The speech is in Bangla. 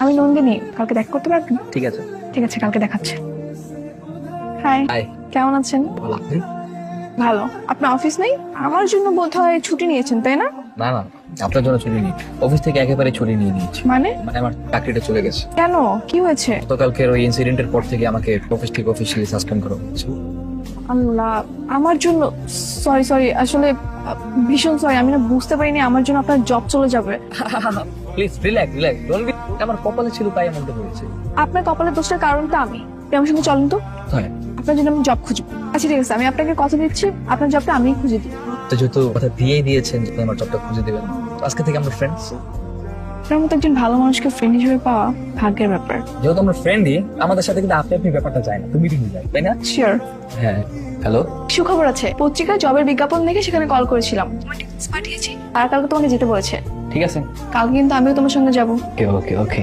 আমি নন্দিনী, কালকে দেখা করতে পারবেন? ঠিক আছে। ঠিক আছে, কালকে দেখাচ্ছে। Hi, hi. কেমন আছেন? ভালো আপনি? ভালো। আপনার অফিস নেই? আমার জন্য বোধহয় ছুটি নিয়েছেন, তাই না? না না, আপনার জন্য ছুটি নেই। অফিস থেকে একেবারে ছুটি নিয়ে নিয়েছি। মানে মানে আমার চাকরিটা চলে গেছে। কেন, কি হয়েছে? গতকালকের ওই ইনসিডেন্টের পর থেকে আমাকে অফিস থেকে অফিসিয়ালি সাসপেন্ড করা হয়েছে। আল্লাহ, আমার জন্য সরি সরি, আসলে ভীষণ সরি, আমি না বুঝতে পারিনি আমার জন্য আপনার জব চলে যাবে। Please relax relax, don't be. আমার কপালে ছিল তাই এমনটা হয়েছে। আপনার কপালের দোষটার কারণটা আমি। আপনি আমার সঙ্গে চলেন তো, হ্যাঁ, আপনার জন্য আমি জব খুঁজবো। আচ্ছা ঠিক আছে, আমি আপনাকে কথা দিচ্ছি, আপনার জবটা আমিই খুঁজে দিই। তো যেহেতু কথা দিয়েই দিয়েছেন যে আমার জবটা খুঁজে দেবেন, তো আজকে থেকে আমরা ফ্রেন্ডস। আপনার মতো একজন ভালো মানুষকে ফ্রেন্ড হিসেবে পাওয়া ভাগ্যের ব্যাপার। যেহেতু আমরা ফ্রেন্ডই, আমাদের সাথে কিন্তু আপনি ব্যাপারটা যায় না, তুমি তুমি যায়, তাই না? শিওর। হ্যাঁ। হ্যালো। সুখবর আছে, পত্রিকায় জবের বিজ্ঞাপন দেখে সেখানে কল করেছিলাম, তোমার টিকিটস পাঠিয়েছি। আর কালকে তোমাকে যেতে বলেছে। ঠিক আছে। কালকে কিন্তু আমিও তোমার সঙ্গে যাবো। ওকে ওকে ওকে।